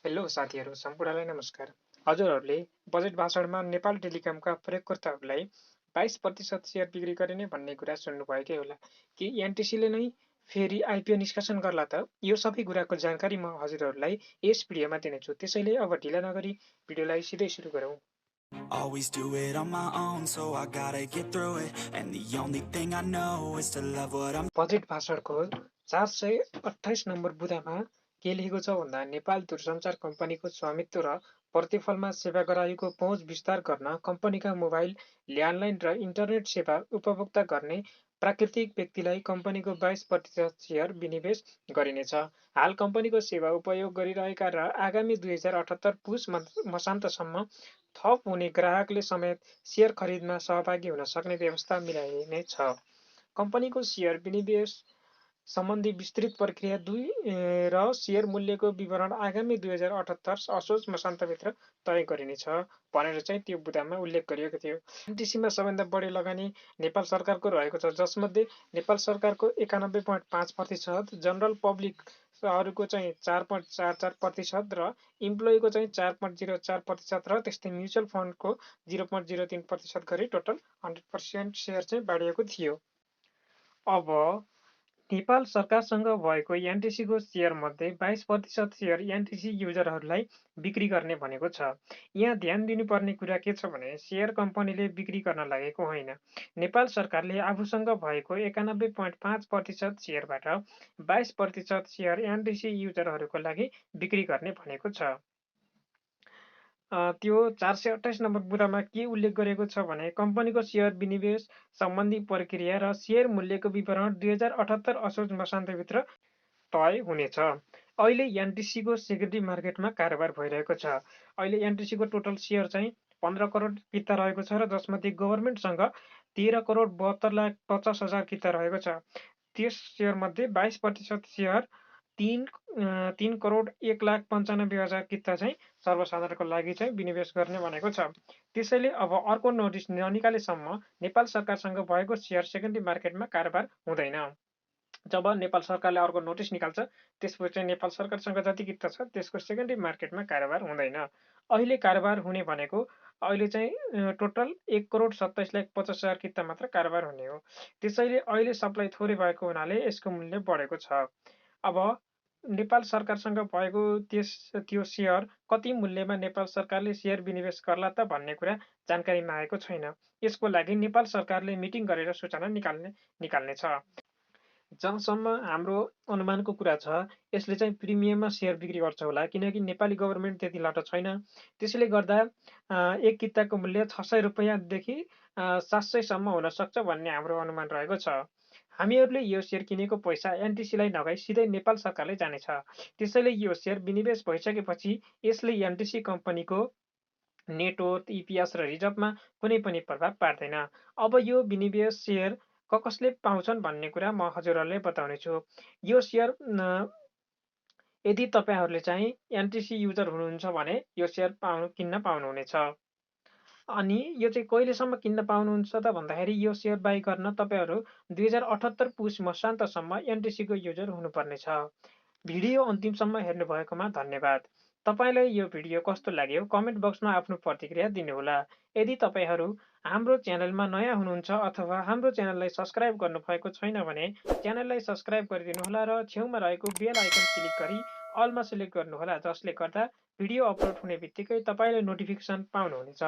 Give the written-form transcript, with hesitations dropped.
Hello साथीहरू सम्पूर्णलाई नमस्कार। हजुरहरूले बजेट भाषणमा नेपाल टेलिकमका प्रयोगकर्ताहरूलाई 22% सेयर बिक्री गरिने भन्ने कुरा सुन्नुभएकै होला। कि एनटिसीले नै फेरि आइपिओ निष्कासन गर्ला त? यो सबै कुराको जानकारी म हजुरहरूलाई यस भिडियोमा दिनेछु। त्यसैले अब ढिला नगरी भिडियोलाई सिधै सुरु गरौँ। Always do it on my own, so I gotta get through it. And the only thing I know is to love what I'm. Budget भाषणको 428 नम्बर बुँदामा के लेखेको छ भन्दा नेपाल दूरसञ्चार कम्पनीको स्वामित्व र प्रतिफलमा सेवा गराएको पहुँच विस्तार गर्न कम्पनीका मोबाइल, ल्यान्डलाइन र इन्टरनेट सेवा उपभोक्ता गर्ने प्राकृतिक व्यक्तिलाई कम्पनीको 22% सेयर विनिवेश गरिनेछ। हाल कम्पनीको सेवा उपयोग गरिरहेका र आगामी 2078 पुस मसान्तसम्म थप हुने ग्राहकले समेत सेयर खरिदमा सहभागी हुन सक्ने व्यवस्था मिलाइनेछ। कम्पनीको सेयर विनिवेश सम्बन्धी विस्तृत प्रक्रिया 2 र सेयर मूल्यको विवरण आगामी 2078 असोज मसान्तभित्र तय गरिनेछ भनेर चाहिँ त्यो बुँदामा उल्लेख गरिएको थियो। एनटिसीमा सबैभन्दा बढी लगानी नेपाल सरकारको रहेको छ, जसमध्ये नेपाल सरकारको 91.5%, जनरल पब्लिकहरूको चाहिँ 4.44% र इम्प्लोइको चाहिँ 4.04% र त्यस्तै म्युचुअल फन्डको 0.03% गरी टोटल 100% सेयर चाहिँ बाँडिएको थियो। अब नेपाल सरकारसँग भएको एनटिसीको सेयरमध्ये 22% सेयर एनटिसी युजरहरूलाई बिक्री गर्ने भनेको छ। यहाँ ध्यान दिनुपर्ने कुरा के छ भने सेयर कम्पनीले बिक्री गर्न लागेको होइन। नेपाल सरकारले आफूसँग भएको 91.5% सेयरबाट 22% सेयर एनटिसी युजरहरूको लागि बिक्री गर्ने भनेको छ। त्यो 428 नम्बर बुँदामा के उल्लेख गरेको छ भने कम्पनीको सेयर विनिवेश सम्बन्धी प्रक्रिया र सेयर मूल्यको विवरण 2078 असोज मसान्तभित्र तय हुनेछ। अहिले एनटिसीको सेकेन्डरी मार्केटमा कारोबार भइरहेको छ। अहिले एनटिसीको टोटल सेयर चाहिँ 15 करोड किता रहेको छ र जसमध्ये गभर्मेन्टसँग 13 करोड 72,50,000 किता रहेको छ। त्यस सेयरमध्ये 22% सेयर 3 करोड 1,95,000 किता चाहिँ सर्वसाधारणको लागि चाहिँ विनिवेश गर्ने भनेको छ। त्यसैले अब अर्को नोटिस ननिकालेसम्म नेपाल सरकारसँग भएको सेयर सेकेन्डरी मार्केटमा कारोबार हुँदैन। जब नेपाल सरकारले अर्को नोटिस निकाल्छ त्यसपछि नेपाल सरकारसँग जति किता छ त्यसको सेकेन्डरी मार्केटमा कारोबार हुँदैन। अहिले कारोबार हुने भनेको अहिले चाहिँ टोटल 1 करोड 27,50,000 किता मात्र कारोबार हुने हो। त्यसैले अहिले सप्लाई थोरै भएको हुनाले यसको मूल्य बढेको छ। अब नेपाल सरकारसँग भएको त्यो सेयर कति मूल्यमा नेपाल सरकारले सेयर विनिवेश गर्ला त भन्ने कुरा जानकारीमा आएको छैन। यसको लागि नेपाल सरकारले मिटिङ गरेर सूचना निकाल्नेछ। जहाँसम्म हाम्रो अनुमानको कुरा छ यसले चाहिँ प्रिमियममा सेयर बिक्री गर्छ होला, किनकि नेपाली गभर्मेन्ट त्यति लट छैन। त्यसैले गर्दा एक किताको मूल्य 600 रुपियाँदेखि 700 सम्म हुन सक्छ भन्ने हाम्रो अनुमान रहेको छ। हामीहरूले यो सेयर किनेको पैसा एनटिसीलाई नगई सिधै नेपाल सरकारले जानेछ। त्यसैले यो सेयर विनिवेश भइसकेपछि यसले एनटिसी कम्पनीको नेटवर्थ, इपिएस र रिजर्भमा कुनै पनि प्रभाव पार्दैन। अब यो विनिवेश सेयर कसले पाउँछन् भन्ने कुरा म हजुरहरूलाई बताउनेछु। यो सेयर यदि तपाईँहरूले चाहिँ एनटिसी युजर हुनुहुन्छ भने यो सेयर किन्न पाउनुहुनेछ। अनि यो चाहिँ कहिलेसम्म किन्न पाउनुहुन्छ त भन्दाखेरि यो सेयर बाई गर्न तपाईँहरू 2078 पुस मसान्तसम्म एनटिसीको युजर हुनुपर्नेछ। भिडियो अन्तिमसम्म हेर्नुभएकोमा धन्यवाद। तपाईँलाई यो भिडियो कस्तो लाग्यो कमेन्ट बक्समा आफ्नो प्रतिक्रिया दिनुहोला। यदि तपाईँहरू हाम्रो च्यानलमा नयाँ हुनुहुन्छ अथवा हाम्रो च्यानललाई सब्स्क्राइब गर्नुभएको छैन भने च्यानललाई सब्स्क्राइब गरिदिनुहोला र छेउमा रहेको बेल आइकन क्लिक गरी अलमा सिलेक्ट गर्नुहोला, जसले गर्दा भिडियो अपलोड हुने बित्तिकै तपाईँले नोटिफिकेसन पाउनुहुनेछ।